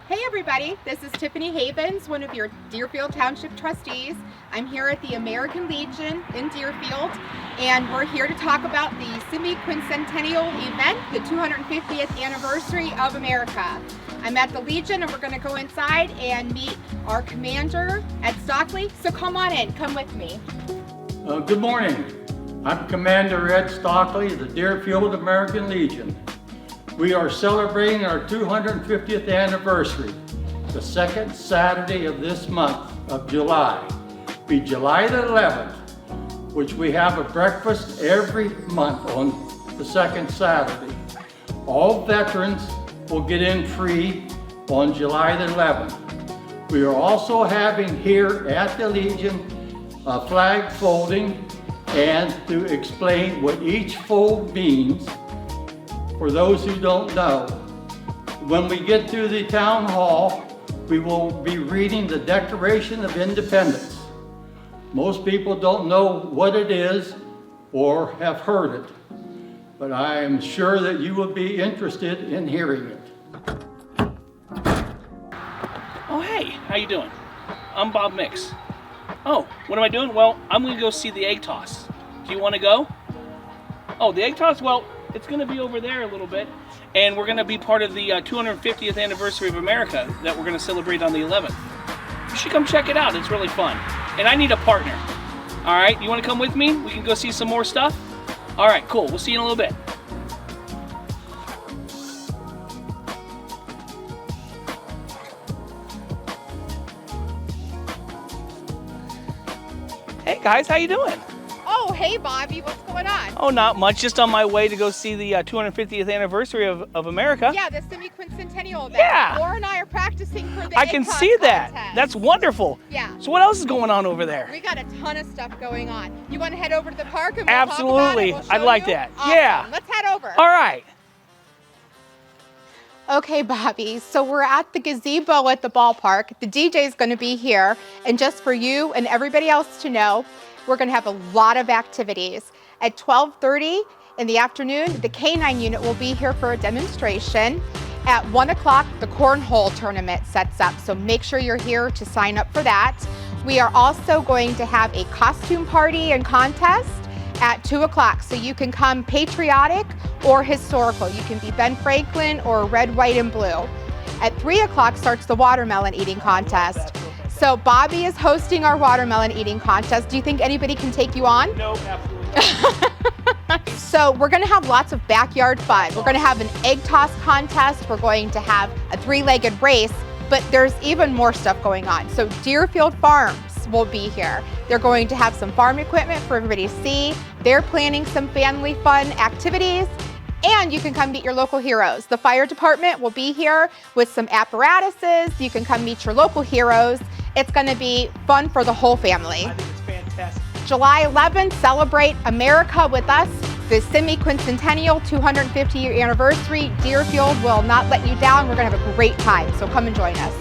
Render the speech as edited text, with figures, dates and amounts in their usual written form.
Hey everybody, this is Tiffany Havens, one of your Deerfield Township trustees. I'm here at the American Legion in Deerfield, and we're here to talk about the semi-quincentennial event, the 250th anniversary of America. I'm at the Legion and we're going to go inside and meet our commander, Ed Stockley. So come on in, come with me. Good morning. I'm Commander Ed Stockley of the Deerfield American Legion. We are celebrating our 250th anniversary, the second Saturday of this month of July. Be July the 11th, which we have a breakfast every month on the second Saturday. All veterans will get in free on July the 11th. We are also having here at the Legion a flag folding and to explain what each fold means. For those who don't know, when we get to the town hall, we will be reading the Declaration of Independence. Most people don't know what it is or have heard it, but I am sure that you will be interested in hearing it. Oh, hey, how you doing? I'm Bob Mix. Oh, what am I doing? Well, I'm gonna go see the egg toss. Do you wanna go? Oh, the egg toss? Well, it's going to be over there a little bit, and we're going to be part of the 250th anniversary of America that we're going to celebrate on the 11th. You should come check it out. It's really fun. And I need a partner. All right, you want to come with me? We can go see some more stuff? All right, cool. We'll see you in a little bit. Hey guys, how you doing? Oh, hey Bobby, what's going on? Oh, not much. Just on my way to go see the 250th anniversary of America. Yeah, the semi-quincentennial event. Yeah. Laura and I are practicing for the I egg can toss see that. contest. That's wonderful. Yeah. So what else is going on over there? We got a ton of stuff going on. You want to head over to the park and we'll Absolutely. talk about it? We'll I'd show like you? that. Awesome. Yeah. Let's head over. All right. Okay, Bobby, so we're at the gazebo at the ballpark. The DJ is going to be here, and just for you and everybody else to know, we're going to have a lot of activities. At 12:30 in the afternoon, the K-9 unit will be here for a demonstration. At 1 o'clock, the cornhole tournament sets up, so make sure you're here to sign up for that. We are also going to have a costume party and contest at 2 o'clock, so you can come patriotic or historical. You can be Ben Franklin or red, white, and blue. At 3 o'clock starts the watermelon eating contest. So Bobby is hosting our watermelon eating contest. Do you think anybody can take you on? No, absolutely not. So we're gonna have lots of backyard fun. We're gonna have an egg toss contest. We're going to have a three-legged race, but there's even more stuff going on. So Deerfield Farms will be here. They're going to have some farm equipment for everybody to see. They're planning some family fun activities. And you can come meet your local heroes. The fire department will be here with some apparatuses. You can come meet your local heroes. It's going to be fun for the whole family. I think it's fantastic. July 11th, celebrate America with us. The semi-quincentennial 250-year anniversary. Deerfield will not let you down. We're going to have a great time, so come and join us.